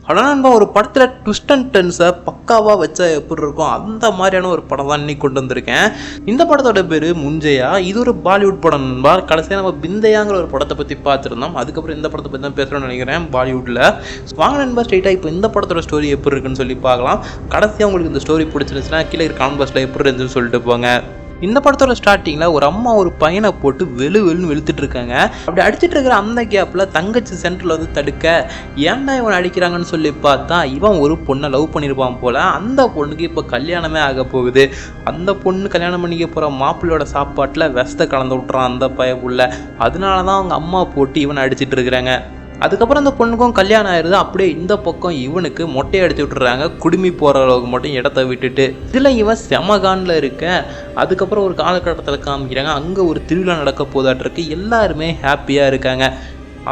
ஆனால் ஒரு படத்தில் ட்விஸ்ட் அண்ட் டர்ன்ஸை பக்காவாக வச்சா எப்படி இருக்கும் அந்த மாதிரியான ஒரு படம் தான் இன்னைக்கு கொண்டு வந்திருக்கேன். இந்த படத்தோட பேர் முஞ்சையா. இது ஒரு பாலிவுட் படம் நண்பா. கடைசியாக நம்ம பிந்தையாங்கிற ஒரு படத்தை பற்றி பார்த்துருந்தோம். அதுக்கப்புறம் இந்த படத்தை பற்றி தான் பேசுகிறோம்னு நினைக்கிறேன் பாலிவுட்டில். வாங்க நண்பா ஸ்ட்ரெயிட்டாக இப்போ இந்த படத்தோட ஸ்டோரி எப்படி இருக்குன்னு சொல்லி பார்க்கலாம். கடைசியாக உங்களுக்கு இந்த ஸ்டோரி பிடிச்சிருந்துச்சுன்னா கீழே காமெண்ட் பாக்ஸில் எப்படி இருந்துச்சுன்னு சொல்லிட்டு போங்க. இந்த படத்தோட ஸ்டார்டிங்கில் ஒரு அம்மா ஒரு பையனை போட்டு வெளுன்னு வெளுத்துட்டு இருக்காங்க. அப்படி அடிச்சுட்டு இருக்கிற அந்த கேப்பில் தங்கச்சி சென்டரில் வந்து தடுக்க ஏன்டா இவன் அடிக்கிறாங்கன்னு சொல்லி பார்த்தா இவன் ஒரு பொண்ணை லவ் பண்ணியிருப்பான் போல். அந்த பொண்ணுக்கு இப்போ கல்யாணமே ஆக போகுது. அந்த பொண்ணு கல்யாணம் பண்ணிக்க போகிற மாப்பிள்ளையோட சாப்பாட்டில் விஷத்தை கலந்து விட்றான் அந்த பயப்புள்ள. அதனால தான் அவங்க அம்மா போட்டு இவனை அடிச்சிட்டு இருக்கிறாங்க. அதுக்கப்புறம் அந்த பொண்ணுக்கும் கல்யாணம் ஆயிடுது. அப்படியே இந்த பக்கம் இவனுக்கு மொட்டையை அடிச்சு விட்டுறாங்க, குடுமி போகிற அளவுக்கு மட்டும் இடத்த விட்டுட்டு. இதில் இவன் செமகானில் இருக்க. அதுக்கப்புறம் ஒரு காலகட்டத்தில் காமிக்கிறாங்க, அங்கே ஒரு திருவிழா நடக்க போதாட்டிருக்கு. எல்லாருமே ஹாப்பியாக இருக்காங்க.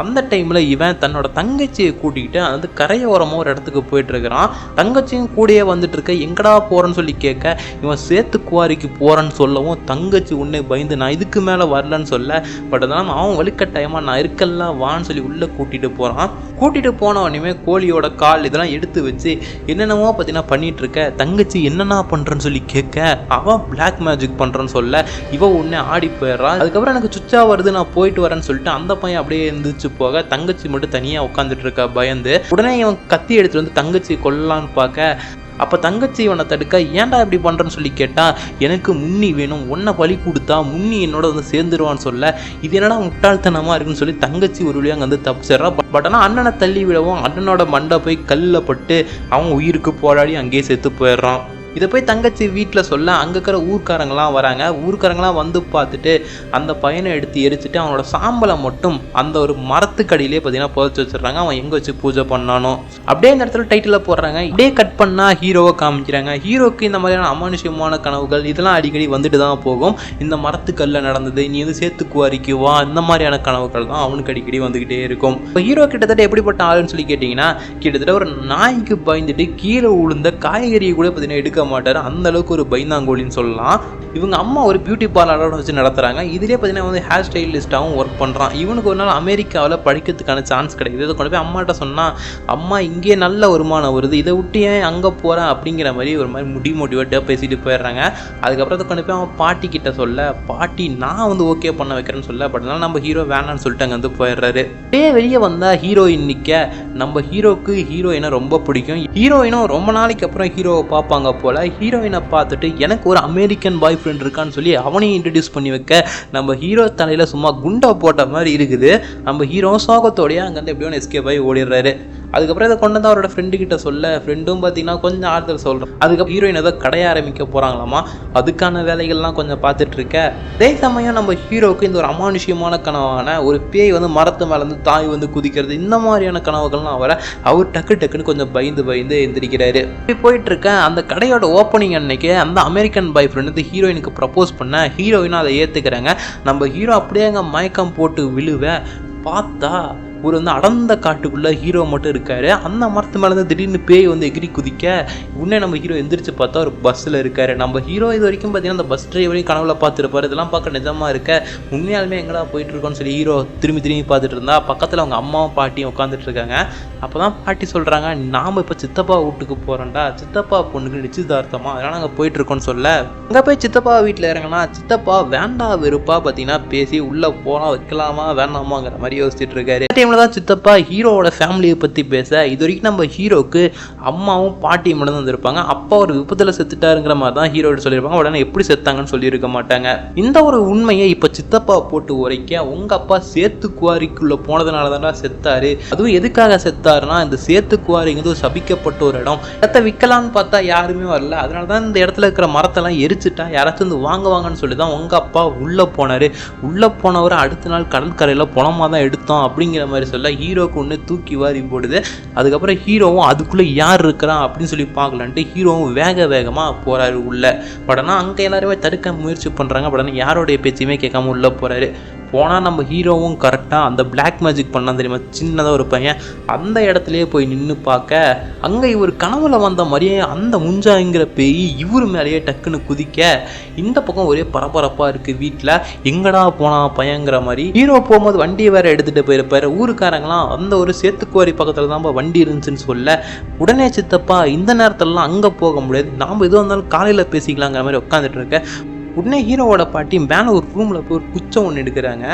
அந்த டைமில் இவன் தன்னோட தங்கச்சியை கூட்டிகிட்டு அந்த கரையோரமாக ஒரு இடத்துக்கு போயிட்டுருக்கிறான். தங்கச்சியும் கூடயே வந்துட்டு இருக்க. எங்கடா போகிறேன்னு சொல்லி கேட்க இவன் சேத்து குவாரிக்கு போகிறேன்னு சொல்லவும் தங்கச்சி உன்னை பயந்து நான் இதுக்கு மேலே வரலன்னு சொல்ல. பட் அதனால் அவன் வலுக்கட்டாயமாக நான் இருக்கெல்லாம் வான்னு சொல்லி உள்ளே கூட்டிகிட்டு போகிறான். கூட்டிகிட்டு போனவனையுமே கோழியோட கால் இதெல்லாம் எடுத்து வச்சு என்னென்னமோ பார்த்தீங்கன்னா பண்ணிகிட்டு இருக்க. தங்கச்சி என்னென்ன பண்ணுறேன்னு சொல்லி கேட்க அவன் பிளாக் மேஜிக் பண்ணுறேன்னு சொல்ல இவன் உடனே ஆடி போயிடுறான். அதுக்கப்புறம் எனக்கு சுச்சா வருது நான் போயிட்டு வரேன்னு சொல்லிட்டு அந்த பையன் அப்படியே இருந்துச்சு போக தங்கச்சி மட்டும் தனியா உட்காந்துட்டு இருக்கா பயந்து. உடனே இவன் கத்தி எடுத்துட்டு வந்து தங்கச்சி கொல்லலான்னு பார்க்க அப்போ தங்கச்சி இவனை தடுக்க ஏன்டா இப்படி பண்ணுறேன்னு சொல்லி கேட்டால் எனக்கு முன்னி வேணும், ஒன்றை பலி கொடுத்தா முன்னி என்னோட வந்து சேர்ந்துருவான்னு சொல்ல இது என்னடா முட்டாள்தனமாக இருக்குன்னு சொல்லி தங்கச்சி ஒரு வழியாக அங்கே வந்து தப்பிச்சிடறான். பட் ஆனால் அண்ணனை தள்ளி விடவும் அண்ணனோட மண்டை போய் கல்லில் பட்டு அவன் உயிருக்கு போராடி அங்கேயே செத்து போயிடுறான். இதை போய் தங்கச்சி வீட்டில் சொல்ல அங்கே இருக்கிற ஊர்க்காரங்களாம் வராங்க. ஊர்க்காரங்களாம் வந்து பார்த்துட்டு அந்த பையனை எடுத்து எரிச்சிட்டு அவனோட சாம்பலை மட்டும் அந்த ஒரு மரத்துக்கடியிலே பார்த்தீங்கன்னா புதைச்சி வச்சிடுறாங்க. அவன் எங்கே வச்சு பூஜை பண்ணானோ. அப்படியே இந்த இடத்துல டைட்டில் போடுறாங்க. இப்படியே கட் பண்ணால் ஹீரோவை காமிக்கிறாங்க. ஹீரோக்கு இந்த மாதிரியான அமானுஷ்யமான கனவுகள் இதெல்லாம் அடிக்கடி வந்துட்டு தான் போகும். இந்த மரத்துக்கல்ல நடந்தது, நீ வந்து சேத்துக்குவாரிக்கு வா, இந்த மாதிரியான கனவுகள் தான் அவனுக்கு அடிக்கடி வந்துக்கிட்டே இருக்கும். இப்போ ஹீரோ கிட்டத்தட்ட எப்படிப்பட்ட ஆளுன்னு சொல்லி கேட்டிங்கன்னா கிட்டத்தட்ட ஒரு நாய்க்கு பயந்துட்டு கீழே விழுந்த காய்கறியை கூட பார்த்தீங்கன்னா எடுக்க மாட்டாரு. அந்த அளவுக்கு ஒரு பைந்தாங்கோலின்னு சொல்லலாம். இவங்க அம்மா ஒரு பியூட்டி பார்லரோட வச்சு நடத்துறாங்க. இதுலேயே பார்த்தீங்கன்னா வந்து ஹேர் ஸ்டைலிஸ்டாகவும் ஒர்க் பண்ணுறான். இவனுக்கு ஒரு நாள் அமெரிக்காவில் படிக்கிறதுக்கான சான்ஸ் கிடைக்குது. இதை கொண்டு போய் அம்மாட்ட சொன்னால் அம்மா இங்கே நல்ல வருமானம் வருது, இதை விட்டு ஏன் அங்கே போகிறேன் அப்படிங்கிற மாதிரி ஒரு மாதிரி மோட்டிவேட்டாக பேசிட்டு போயிடுறாங்க. அதுக்கப்புறம் அதை கொண்டு போய் அவன் பாட்டி கிட்ட சொல்ல பாட்டி நான் வந்து ஓகே பண்ண வைக்கிறேன்னு சொல்ல. பட் அதனால நம்ம ஹீரோ வேணான்னு சொல்லிட்டு அங்கே வந்து போயிடுறாரு. அப்படியே வெளியே வந்தால் ஹீரோயின் நிற்க. நம்ம ஹீரோக்கு ஹீரோயினை ரொம்ப பிடிக்கும். ஹீரோயினும் ரொம்ப நாளைக்கு அப்புறம் ஹீரோவை பார்ப்பாங்க போல. ஹீரோயினை பார்த்துட்டு எனக்கு ஒரு அமெரிக்கன் பாய் ஃப்ரெண்ட் இருக்கான்னு சொல்லி அவனையும் இன்ட்ரடியூஸ் பண்ணி வைக்க நம்ம ஹீரோ தலையில சும்மா குண்டா போட்ட மாதிரி இருக்குது. நம்ம ஹீரோ சோகத்தோடய அங்கேருந்து எப்படியோ எஸ்கேப் ஆகி ஓடிடுறாரு. அதுக்கப்புறம் இதை கொண்டு வந்து அவரோட ஃப்ரெண்டு கிட்ட சொல்ல ஃப்ரெண்டும் பார்த்தீங்கன்னா கொஞ்சம் ஆறுதல் சொல்கிறோம். அதுக்கப்புறம் ஹீரோயின் ஏதோ கடைய ஆரம்பிக்க போகிறாங்களாமா. அதுக்கான வேலைகள்லாம் கொஞ்சம் பார்த்துட்டு இருக்க. அதே சமயம் நம்ம ஹீரோவுக்கு இந்த ஒரு அமானுஷ்யமான கனவான ஒரு பேய் வந்து மரத்து மேலேருந்து தாய் வந்து குதிக்கிறது இந்த மாதிரியான கனவுகள்லாம் வர அவர் டக்குன்னு கொஞ்சம் பயந்து எந்திரிக்கிறாரு. இப்படி போயிட்டு இருக்க அந்த கடையோட ஓப்பனிங் அன்னைக்கு அந்த அமெரிக்கன் பாய் ஃப்ரெண்ட் வந்து ஹீரோயினுக்கு ப்ரப்போஸ் பண்ண ஹீரோயினும் அதை ஏற்றுக்கிறாங்க. நம்ம ஹீரோ அப்படியே அங்கே மயக்கம் போட்டு விழுவ பார்த்தா ஒரு வந்து அடர்ந்த காட்டுக்குள்ளே ஹீரோ மட்டும் இருக்காரு. அந்த மரத்து மேலே இருந்து திடீர்னு பேய் வந்து எகிரி குதிக்க உடனே நம்ம ஹீரோ எந்திரிச்சு பார்த்தா ஒரு பஸ்ஸில் இருக்காரு. நம்ம ஹீரோ இது வரைக்கும் பார்த்தீங்கன்னா அந்த பஸ் டிரைவரையும் கனவுல பார்த்துருப்பாரு. இதெல்லாம் பார்க்க நிஜமாக இருக்க உண்மையாலுமே எங்கடா போயிட்டு இருக்கோன்னு சொல்லி ஹீரோ திரும்பி பார்த்துட்டு இருந்தா பக்கத்தில் அவங்க அம்மாவும் பாட்டியும் உட்காந்துட்டு இருக்காங்க. அப்போ தான் பாட்டி சொல்கிறாங்க நாம் இப்போ சித்தப்பா வீட்டுக்கு போகிறோம்டா, சித்தப்பா பொண்ணுக்கு நிச்சயதார்த்தமா, அதனால் நாங்கள் போயிட்டு இருக்கோம்னு சொல்ல அங்கே போய் சித்தப்பா வீட்டில் இறங்கினா சித்தப்பா வேண்டா வெறுப்பா பார்த்தீங்கன்னா பேசி உள்ளே போகலாம் வைக்கலாமா வேண்டாமாங்கிற மாதிரி யோசிச்சுட்டு இருக்காரு. தான் சித்தப்பா ஹீரோவோட ஃபேமிலியை பற்றி பேச இது வரைக்கும் நம்ம ஹீரோக்கு அம்மாவும் பாட்டியும் மட்டும் வந்திருப்பாங்க. அப்பா ஒரு விபத்தில் செத்துட்டாருங்கிற மாதிரி தான் ஹீரோட சொல்லியிருப்பாங்க. உடனே எப்படி செத்தாங்கன்னு சொல்லியிருக்க மாட்டாங்க. இந்த ஒரு உண்மையை இப்போ சித்தப்பா போட்டு உரைக்க உங்க அப்பா சேத்துக்குவாரிக்குள்ள போனதுனால தானே செத்தாரு. அதுவும் எதுக்காக செத்தாருன்னா இந்த சேத்துக்குவாரிங்கிறது ஒரு சபிக்கப்பட்ட ஒரு இடம். இடத்த விற்கலான்னு பார்த்தா யாருமே வரல. அதனால தான் இந்த இடத்துல இருக்கிற மரத்தெல்லாம் எரிச்சுட்டா யாராச்சும் வந்து வாங்குவாங்கன்னு சொல்லி தான் உங்க அப்பா உள்ள போனாரு. உள்ள போனவரை அடுத்த நாள் கடற்கரையில் பணமாக தான் எடுத்தோம் அப்படிங்கிற மாதிரி சொல்ல ஹீரோக்கு ஒன்று தூக்கி வாரி போடுது. அதுக்கப்புறம் ஹீரோவும் அதுக்குள்ளே யார் இருக்கிறான் அப்படின்னு சொல்லி பார்க்கலான்ட்டு ஹீரோவும் வேகமாக போகிறாரு உள்ள. பட் ஆனால் அங்கே எல்லாருமே தடுக்க முயற்சி பண்ணுறாங்க. பட் ஆனால் யாரோடைய பேச்சையுமே கேட்காம உள்ளே போகிறாரு. போனால் நம்ம ஹீரோவும் கரெக்டாக அந்த பிளாக் மேஜிக் பண்ணால் தெரியுமா, சின்னதாக ஒரு பையன் அந்த இடத்துலையே போய் நின்று பார்க்க அங்கே இவர் கனவுல வந்த மாதிரியே அந்த முஞ்சாங்கிற பேய் இவர் மேலேயே டக்குன்னு குதிக்க இந்த பக்கம் ஒரே பரபரப்பாக இருக்குது வீட்டில். எங்கடா போனா பையங்கிற மாதிரி. ஹீரோ போகும்போது வண்டியை வேற எடுத்துகிட்டு போயிருப்பாரு. ஊருக்காரங்களாம் அந்த ஒரு சேத்துக்குவாரி பக்கத்தில் தான் வண்டி இருந்துச்சுன்னு சொல்ல உடனே சித்தப்பா இந்த நேரத்துலலாம் அங்கே போக முடியாது, நாம் எதுவும் இருந்தாலும் காலையில் பேசிக்கலாங்கிற மாதிரி உட்காந்துட்டு இருக்க உடனே ஹீரோவோட பாட்டி மேலே ஒரு ரூமில் போய் ஒரு குச்சம் ஒன்று எடுக்கிறாங்க.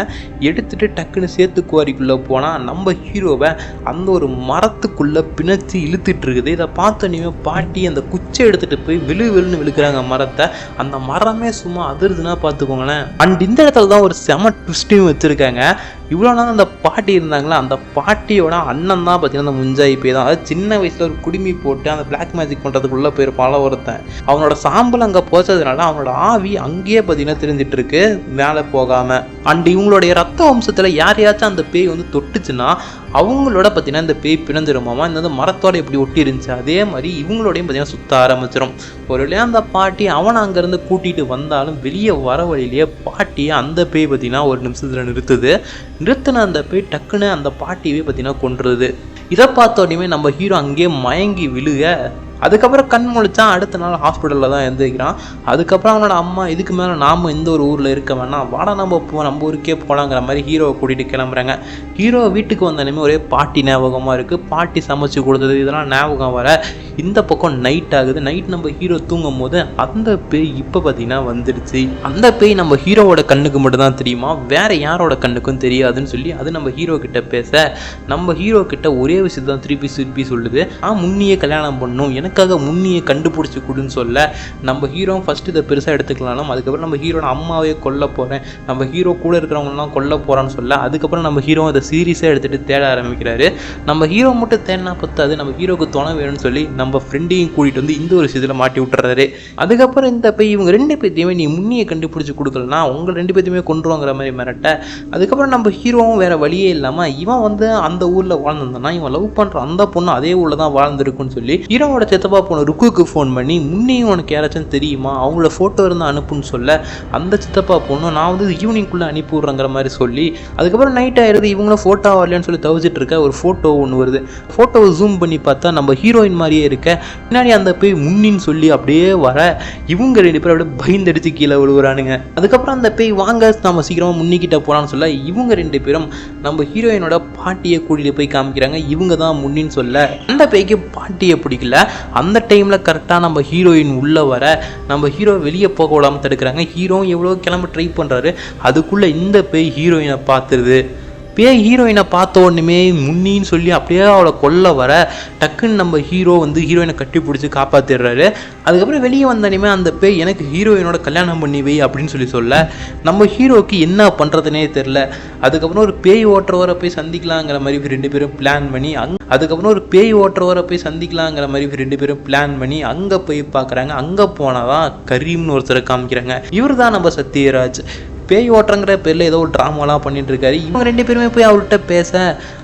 எடுத்துகிட்டு டக்குன்னு சேத்துக்குவாரிக்குள்ளே போனால் நம்ம ஹீரோவை அந்த ஒரு மரத்துக்குள்ளே பிணைச்சி இழுத்துட்டு இருக்குது. இதை பார்த்தோன்னே பாட்டி அந்த குச்சை எடுத்துகிட்டு போய் வெளுன்னு விழுக்கிறாங்க மரத்தை. அந்த மரமே சும்மா அதிருதுன்னா பார்த்துக்கோங்களேன். அண்ட் இந்த இடத்துல தான் ஒரு செம ட்விஸ்ட்டையும் வச்சுருக்காங்க. இவ்வளோ நாள் அந்த பாட்டி இருந்தாங்களா, அந்த பாட்டியோட அண்ணன் தான் பார்த்தீங்கன்னா அந்த முஞ்சாயி பேய் தான். அதாவது சின்ன வயசில் ஒரு குடுமி போட்டு அந்த பிளாக் மேஜிக் பண்ணுறதுக்குள்ளே போயிருப்பால ஒருத்தன். அவனோட சாம்பல் அங்கே போச்சதுனால அவனோட ஆவி அங்கேயே பார்த்தீங்கன்னா தெரிஞ்சிட்டு இருக்கு மேலே போகாமல். அண்ட் இவங்களுடைய ரத்த வம்சத்தில் யாரையாச்சும் அந்த பேய் வந்து தொட்டுச்சுன்னா அவங்களோட பார்த்தீங்கன்னா இந்த பேய் பிணைஞ்சிருமாமா. இந்த மரத்தோட எப்படி ஒட்டி இருந்துச்சு அதே மாதிரி இவங்களோடையும் பார்த்தீங்கன்னா சுத்த ஆரம்பிச்சிடும். ஒரு வழியா அந்த பாட்டி அவனை அங்கேருந்து கூட்டிகிட்டு வந்தாலும் வெளியே வர வழியிலேயே பாட்டியை அந்த பேய் பார்த்தீங்கன்னா ஒரு நிமிஷத்தில் நிறுத்தின அந்த பேய் டக்குன்னு அந்த பாட்டியவே பார்த்தீங்கன்னா கொன்றுது. இதை பார்த்தோன்னே நம்ம ஹீரோ அங்கேயே மயங்கி விழுக அதுக்கப்புறம் கண் முழிச்சான். அடுத்த நாள் ஹாஸ்பிட்டலில் தான் எழுந்திருக்கிறான். அதுக்கப்புறம் அவனோட அம்மா இதுக்கு மேலே நாம் இந்த ஒரு ஊரில் இருக்க வேணாம், வாடா நம்ம நம்ம ஊருக்கே போகலாங்கிற மாதிரி ஹீரோவை கூட்டிகிட்டு கிளம்புறாங்க. ஹீரோ வீட்டுக்கு வந்தோடனே ஒரே பாட்டி ஞாபகமாக இருக்குது. பாட்டி சமைச்சு கொடுத்தது இதெல்லாம் ஞாபகம் வர இந்த பக்கம் நைட் ஆகுது. நைட் நம்ம ஹீரோ தூங்கும் போது அந்த பேய் இப்போ பார்த்தீங்கன்னா வந்துடுச்சு. அந்த பேய் நம்ம ஹீரோவோட கண்ணுக்கு மட்டும் தான் தெரியுமா, வேற யாரோட கண்ணுக்கும் தெரியாதுன்னு சொல்லி அது நம்ம ஹீரோ கிட்ட பேச நம்ம ஹீரோ கிட்ட ஒரே விஷயத்தை தான் திருப்பி சொல்லுது. முன்னியே கல்யாணம் பண்ணும், எனக்காக முன்னியை கண்டுபிடிச்சி கொடுன்னு சொல்ல நம்ம ஹீரோ ஃபர்ஸ்ட் இதை பெருசாக எடுத்துக்கலாம். அதுக்கப்புறம் நம்ம ஹீரோட அம்மாவே கொல்ல போகிறேன், நம்ம ஹீரோ கூட இருக்கிறவங்கலாம் கொல்ல போகிறான்னு சொல்ல அதுக்கப்புறம் நம்ம ஹீரோ அதை சீரியஸாக எடுத்துகிட்டு தேட ஆரம்பிக்கிறாரு. நம்ம ஹீரோ மட்டும் தேடினா பத்தாது, நம்ம ஹீரோக்கு துணை வேணும்னு சொல்லி நம்ம ஃப்ரெண்டையும் கூட்டிகிட்டு வந்து இந்த ஒரு விஷயத்தில் மாட்டி விட்டுறாரு. அதுக்கப்புறம் இந்த போய் இவங்க ரெண்டு பேர்த்தையுமே நீ முன்னியை கண்டுபிடிச்சி கொடுக்கலனா உங்கள் ரெண்டு பேர்த்தையுமே கொண்டுருவாங்கிற மாதிரி மிரட்ட அதுக்கப்புறம் நம்ம ஹீரோவும் வேறு வழியே இல்லாமல் இவன் வந்து அந்த ஊரில் வாழ்ந்துருந்தானா இவன் லவ் பண்ணுற அந்த பொண்ணு அதே ஊரில் தான் வாழ்ந்துருக்குன்னு சொல்லி ஹீரோவோட சித்தப்பா போன ருக்குக்கு ஃபோன் பண்ணி முன்னையும் உனக்கு யாராச்சும் தெரியுமா அவங்கள ஃபோட்டோ இருந்தால் அனுப்புன்னு சொல்ல அந்த சித்தப்பா பொண்ணு நான் வந்து ஈவினிங்குள்ளே அனுப்பி விட்றங்கிற மாதிரி சொல்லி அதுக்கப்புறம் நைட் ஆயிடுது. இவங்களும் ஃபோட்டோ வரலன்னு சொல்லி தவிச்சிட்டு இருக்க ஒரு ஃபோட்டோ ஒன்று வருது. ஃபோட்டோவை ஜூம் பண்ணி பார்த்தா நம்ம ஹீரோயின் மாதிரியே இருக்க பின்னாடி அந்த பேய் முன்னின்னு சொல்லி அப்படியே வர இவங்க ரெண்டு பேரும் அப்படியே பயந்தடிச்சு கீழே விழுவுறானுங்க. அதுக்கப்புறம் அந்த பேய் வாங்க நம்ம சீக்கிரமாக முன்னிக்கிட்ட போகலான்னு சொல்ல இவங்க ரெண்டு பேரும் நம்ம ஹீரோயினோட பாட்டியை கூட்டிகிட்டு போய் காமிக்கிறாங்க. இவங்க தான் முன்னின்னு சொல்ல அந்த பேய்க்கு பாட்டியை பிடிக்கல. அந்த டைமில் கரெக்டாக நம்ம ஹீரோயின் உள்ளே வர நம்ம ஹீரோ வெளியே போக விடாமல் தடுக்கிறாங்க. ஹீரோவும் எவ்வளோ கிளம்ப ட்ரை பண்ணுறாரு. அதுக்குள்ளே இந்த பேய் ஹீரோயினை பார்த்துருது. பேய் ஹீரோயினை பார்த்த உடனே முன்னின்னு சொல்லி அப்படியே அவளை கொல்ல வர டக்குன்னு நம்ம ஹீரோ வந்து ஹீரோயினை கட்டி பிடிச்சி காப்பாற்றிடுறாரு. அதுக்கப்புறம் வெளியே வந்தோடனே அந்த பேய் எனக்கு ஹீரோயினோட கல்யாணம் பண்ணி வை அப்படின்னு சொல்ல நம்ம ஹீரோக்கு என்ன பண்ணுறதுனே தெரில. அதுக்கப்புறம் ஒரு பேய் ஓட்டுறவரை போய் சந்திக்கலாங்கிற மாதிரி ரெண்டு பேரும் பிளான் பண்ணி அங்கே போய் பார்க்குறாங்க. அங்கே போனால் தான் கரீம்னு ஒருத்தரை காமிக்கிறாங்க. இவர் தான் நம்ம சத்யராஜ். பேய் ஓட்டுறங்கிற பேரில் ஏதோ ஒரு ட்ராமாலாம் பண்ணிட்டு இருக்காரு. இவங்க ரெண்டு பேருமே போய் அவர்கிட்ட பேச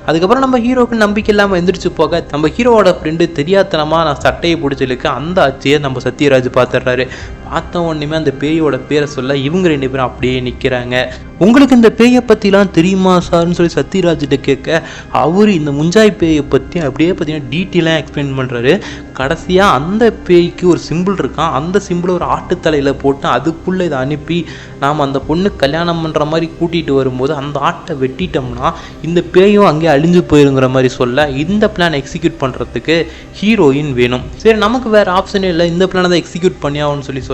அதுக்கப்புறம் நம்ம ஹீரோக்கு நம்பிக்கை இல்லாமல் எந்திரிச்சு போக நம்ம ஹீரோவோட ஃப்ரெண்டு தெரியாதனமாக நான் சட்டையை பிடிச்சிருக்கு அந்த ஆட்சியை நம்ம சத்யராஜ் பார்த்துடுறாரு. பார்த்த உடனே அந்த பேயோட பேரை சொல்ல இவங்க ரெண்டு பேரும் அப்படியே நிற்கிறாங்க. உங்களுக்கு இந்த பேயை பற்றிலாம் தெரியுமா சார்னு சொல்லி சத்யராஜ்கிட்ட கேட்க அவர் இந்த முஞ்சாய் பேயை பற்றி அப்படியே பார்த்தீங்கன்னா டீட்டெயிலாக எக்ஸ்பிளைன் பண்ணுறாரு. கடைசியாக அந்த பேய்க்கு ஒரு சிம்பிள் இருக்கான். அந்த சிம்பிளை ஒரு ஆட்டுத்தலையில் போட்டு அதுக்குள்ளே இதை அனுப்பி நாம் அந்த பொண்ணு கல்யாணம் பண்ணுற மாதிரி கூட்டிகிட்டு வரும்போது அந்த ஆட்டை வெட்டிட்டோம்னா இந்த பேயும் அங்கே அழிஞ்சு போயிருங்கிற மாதிரி சொல்ல இந்த பிளான் எக்ஸிக்யூட் பண்ணுறதுக்கு ஹீரோயின் வேணும். சரி நமக்கு வேறு ஆப்ஷனே இல்லை, இந்த பிளானை தான் எக்ஸிக்யூட் பண்ணியாகும்னு சொல்லி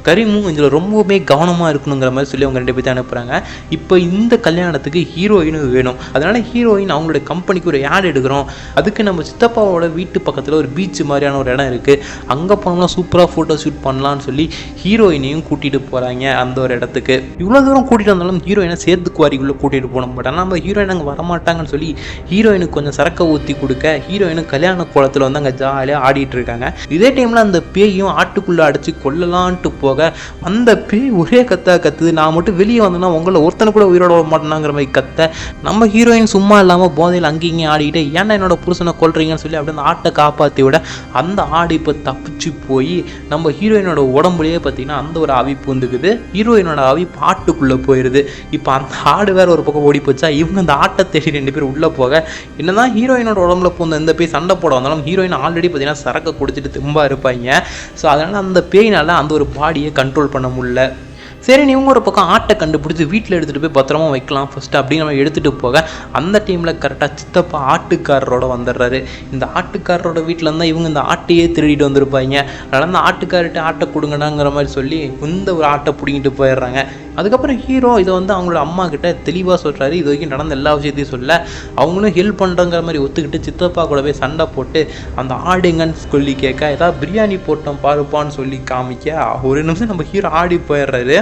கரீமும் இதில் ரொம்பவுமே கவனமாக இருக்கணுங்கிற மாதிரி சொல்லி அவங்க ரெண்டு பேர்த்து அனுப்புகிறாங்க. இப்போ இந்த கல்யாணத்துக்கு ஹீரோயினும் வேணும். அதனால் ஹீரோயின் அவங்களோட கம்பெனிக்கு ஒரு ஆட் எடுக்கிறோம். அதுக்கு நம்ம சித்தப்பாவோட வீட்டு பக்கத்தில் ஒரு பீச் மாதிரியான ஒரு இடம் இருக்குது, அங்கே போனோம்னா சூப்பராக ஃபோட்டோ ஷூட் பண்ணலான்னு சொல்லி ஹீரோயினையும் கூட்டிகிட்டு போகிறாங்க அந்த ஒரு இடத்துக்கு. இவ்வளோ தூரம் கூட்டிகிட்டு வந்தாலும் ஹீரோயினை சேத்துக்குவாரிக்குள்ளே கூட்டிகிட்டு போன மாட்டாங்க. நம்ம ஹீரோயின் அங்கே வரமாட்டாங்கன்னு சொல்லி ஹீரோயினுக்கு கொஞ்சம் சரக்கை ஊற்றி கொடுக்க ஹீரோயினு கல்யாண கோலத்தில் வந்து அங்கே ஜாலியாக ஆடிட்டு இருக்காங்க. இதே டைமில் அந்த பேயும் ஆட்டுக்குள்ளே அடித்து கொல்லலாம் வெளியான்ட்டு போக அந்த பேய் ஒரே கத்துது, நான் மட்டும் வெளியே வந்தேன்னா உங்களை ஒருத்தனை கூட உயிரோட வர மாட்டேனாங்கிற மாதிரி கத்த நம்ம ஹீரோயின் சும்மா இல்லாமல் போதையில் அங்கேயும் ஆடிக்கிட்டு ஏன்னா என்னோட புருஷனை கொல்றீங்கன்னு சொல்லி அப்படியே அந்த ஆட்டை காப்பாற்றி விட அந்த ஆடு இப்போ தப்பிச்சு போய் நம்ம ஹீரோயினோட உடம்புலேயே பார்த்தீங்கன்னா அந்த ஒரு ஆவி பூந்துக்குது. ஹீரோயினோட ஆவி ஆட்டுக்குள்ளே போயிடுது. இப்போ அந்த ஆடு வேற ஒரு பக்கம் ஓடி போச்சா, இவங்க அந்த ஆட்டை தேடி 2 பேர் உள்ளே போக என்னதான் ஹீரோயினோட உடம்புல பூந்த இந்த பேய் சண்டை போட வந்தாலும் ஹீரோயின் ஆல்ரெடி பார்த்தீங்கன்னா சரக்கை குடிச்சிட்டு தெம்பா இருப்பாங்க. ஸோ அதனால் அந்த பேயினால் அந்த ஒரு பாடியை கண்ட்ரோல் பண்ண முடியல. சரி இவங்க ஒரு பக்கம் ஆட்டை கண்டுபிடிச்சி வீட்டில் எடுத்துகிட்டு போய் பத்திரமா வைக்கலாம் ஃபஸ்ட்டு அப்படின்னு நம்ம எடுத்துகிட்டு போக அந்த டைமில் கரெக்டாக சித்தப்பா ஆட்டுக்காரரோட வந்துடுறாரு. இந்த ஆட்டுக்காரரோட வீட்டில் இருந்தால் இவங்க இந்த ஆட்டையே திருடிட்டு வந்திருப்பாங்க. அதனால் அந்த ஆட்டுக்கார்ட்ட ஆட்டை கொடுங்கடாங்கிற மாதிரி சொல்லி இந்த ஒரு ஆட்டை பிடிங்கிட்டு போயிடுறாங்க. அதுக்கப்புறம் ஹீரோ இதை அவங்களோட அம்மா கிட்ட தெளிவாக சொல்கிறாரு. இது வரைக்கும் நடந்த எல்லா விஷயத்தையும் சொல்ல அவங்களும் ஹெல்ப் பண்ணுறங்கிற மாதிரி ஒத்துக்கிட்டு சித்தப்பா கூட போய் சண்டை போட்டு அந்த ஆடுங்கன்னு சொல்லி கேட்க ஏதாவது பிரியாணி போட்டோம் பாருப்பான்னு சொல்லி காமிக்க ஒரு நிமிஷம் நம்ம ஹீரோ ஆடி போயிடுறாரு.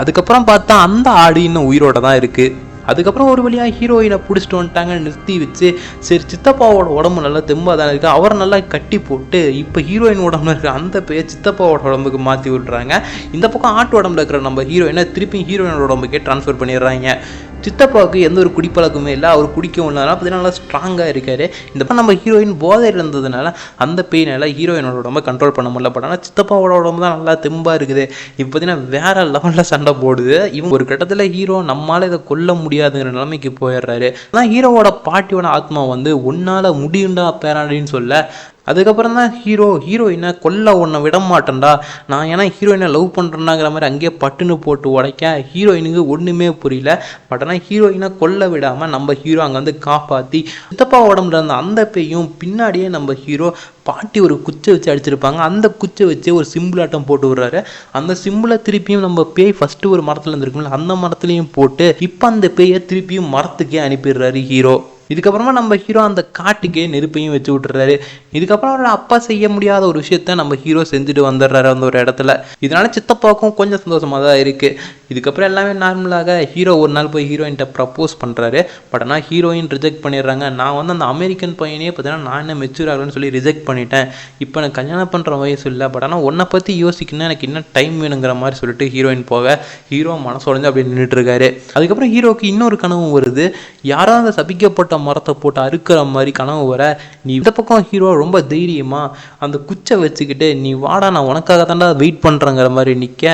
அதுக்கப்புறம் பார்த்தா அந்த ஆடு இன்னும் உயிரோட தான் இருக்குது. அதுக்கப்புறம் ஒரு வழியாக ஹீரோயினை பிடிச்சிட்டு வந்துட்டாங்க, நிறுத்தி வச்சு சரி சித்தப்பாவோட உடம்பு நல்லா தெம்பாக தானே இருக்குது, அவரை நல்லா கட்டி போட்டு இப்போ ஹீரோயின் உடம்புல இருக்கிற அந்த பேர் சித்தப்பாவோட உடம்புக்கு மாற்றி விட்றாங்க. இந்த பக்கம் ஆட்டு உடம்புல இருக்கிற நம்ம ஹீரோயினை திருப்பி ஹீரோயினோட உடம்புக்கே ட்ரான்ஸ்ஃபர் பண்ணிடுறாங்க. சித்தப்பாவுக்கு எந்த ஒரு குடிப்பழக்கமே இல்லை, அவர் குடிக்கவும் இல்லாதனால பார்த்தீங்கன்னா நல்லா ஸ்ட்ராங்காக இருக்காரு. இந்த பக்கம் நம்ம ஹீரோயின் போதையில் இருந்ததுனால அந்த பெயினால் ஹீரோயினோட உடம்பை கண்ட்ரோல் பண்ண முடியல. பட் ஆனால் சித்தப்பாவோட உடம்பு தான் நல்லா தெம்பாக இருக்குது. இப்போ பார்த்தீங்கன்னா வேற லெவலில் சண்டை போடுது. இவங்க ஒரு கட்டத்தில் ஹீரோ நம்மளால் இதை கொல்ல முடியாதுங்கிற நிலைமைக்கு போயிடுறாரு. ஆனால் ஹீரோவோட பாட்டியோட ஆத்மா உன்னால் முடியுண்டா பேராடின்னு சொல்ல அதுக்கப்புறம் தான் ஹீரோயினை கொல்ல உன்னை விட மாட்டேன்டா, நான் ஏன்னா ஹீரோயினை லவ் பண்ணுறேன்னாங்கிற மாதிரி அங்கேயே பட்டுன்னு போட்டு உடைக்க ஹீரோயினுக்கு ஒன்றுமே புரியல. பட் ஆனால் ஹீரோயினை கொல்ல விடாமல் நம்ம ஹீரோ அங்கே காப்பாற்றி சித்தப்பா உடம்புல இருந்த அந்த பேயும் பின்னாடியே நம்ம ஹீரோ பாட்டி ஒரு குச்சை வச்சு அடிச்சிருப்பாங்க. அந்த குச்சை வச்சு ஒரு சிம்பிளாட்டம் போட்டு விடுறாரு. அந்த சிம்பிளை திருப்பியும் நம்ம பேய் ஃபஸ்ட்டு ஒரு மரத்தில் இருந்திருக்கும்ல அந்த மரத்துலையும் போட்டு இப்போ அந்த பேயை திருப்பியும் மரத்துக்கே அனுப்பிடுறாரு ஹீரோ. இதுக்கப்புறமா நம்ம ஹீரோ அந்த காட்டுக்கே நெருப்பையும் வச்சு விட்டுறாரு. இதுக்கப்புறம் அவரோட அப்பா செய்ய முடியாத ஒரு விஷயத்த நம்ம ஹீரோ செஞ்சுட்டு வந்துடுறாரு அந்த ஒரு இடத்துல. இதனால சித்தப்பாவுக்கும் கொஞ்சம் சந்தோஷமாக தான் இருக்குது. இதுக்கப்புறம் எல்லாமே நார்மலாக ஹீரோ ஒரு நாள் போய் ஹீரோயின்கிட்ட ப்ரப்போஸ் பண்ணுறாரு. பட் ஆனால் ஹீரோயின் ரிஜெக்ட் பண்ணிடுறாங்க. நான் அந்த அமெரிக்கன் பையனே பார்த்தீங்கன்னா நான் என்ன மெச்சூர் ஆகலன்னு சொல்லி ரிஜெக்ட் பண்ணிட்டேன். இப்போ எனக்கு கல்யாணம் பண்ணுற வயசு இல்லை, பட் ஆனால் உன்னை பற்றி யோசிக்கணும், எனக்கு இன்னும் டைம் வேணுங்கிற மாதிரி சொல்லிட்டு ஹீரோயின் போக ஹீரோ மனசோடைஞ்சு அப்படி நின்றுட்டு இருக்காரு. அதுக்கப்புறம் ஹீரோக்கு இன்னொரு கனவு வருது. யாராவது சபிக்கப்பட்ட மரத்தை போட்டு அறுக்கிற மாதிரி கனவு வர நீ இந்த பக்கம் ஹீரோ ரொம்ப தைரியமா அந்த குச்சை வச்சுக்கிட்டு நீ வாடா நான் உனக்காக தாண்டா வெயிட் பண்ணுறேங்கிற மாதிரி நிற்க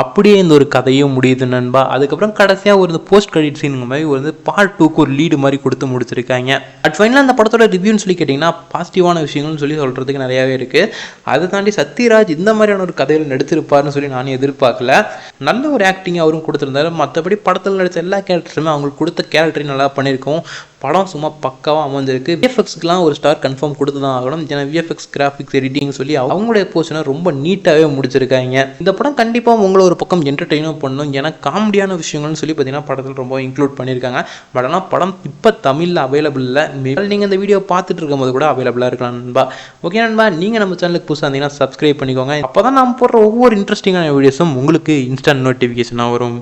அப்படியே இந்த ஒரு கதையும் முடியுது நண்பா. அதுக்கப்புறம் கடைசியாக ஒரு போஸ்ட் கிரெடிட் சீனுங்க மாதிரி பார்ட் 2க்கு ஒரு லீடு மாதிரி கொடுத்து முடிச்சிருக்காங்க. அட் ஃபைனலாக அந்த படத்தோட ரிவ்யூன்னு சொல்லி கேட்டிங்கன்னா பாசிட்டிவான விஷயங்கள்னு சொல்லி சொல்கிறதுக்கு நிறையாவே இருக்குது. அதை தாண்டி சத்யராஜ் இந்த மாதிரியான ஒரு கதையில் நடிச்சிருப்பார்னு சொல்லி நானும் எதிர்பார்க்கல. நல்ல ஒரு ஆக்டிங் அவரும் கொடுத்துருந்தாரு. மற்றபடி படத்தில் நடித்த எல்லா கேரக்டருமே அவங்களுக்கு கொடுத்த கேரக்டரையும் நல்லா பண்ணியிருக்கோம். படம் சும்மா பக்காவாக அமைஞ்சிருக்கு. விஎஃப்எக்ஸ்க்குலாம் ஒரு ஸ்டார் கன்ஃபார்ம் கொடுத்து தான் ஆகணும். ஏன்னா விஎஃப்எக்ஸ் கிராஃபிக்ஸ் எடிட்டிங் சொல்லி அவங்களுடைய போர்ஷனை ரொம்ப நீட்டாகவே முடிச்சிருக்காங்க. இந்த படம் கண்டிப்பாக உங்களை ஒரு பக்கம் என்டர்டெயினும் பண்ணணும். ஏன்னா காமெடியான விஷயங்கள்னு சொல்லி பார்த்தீங்கன்னா படத்தில் ரொம்ப இன்க்ளூட் பண்ணியிருக்காங்க. பட் ஆனால் படம் இப்போ தமிழில் அவைலபிள் இல்லை. நீங்கள் இந்த வீடியோ பார்த்துட்டு இருக்கும் போது கூட அவைலபிளாக இருக்கலாம் நண்பா. ஓகே நண்பா, நீங்கள் நம்ம சேனலுக்கு புதுசாக இருந்தீங்கன்னா சப்ஸ்கிரைப் பண்ணிக்கோங்க. அப்போ தான் நான் போடுற ஒவ்வொரு இன்ட்ரெஸ்டிங்கான வீடியோஸும் உங்களுக்கு இன்ஸ்டன்ட் நோட்டிஃபிகேஷனாக வரும்.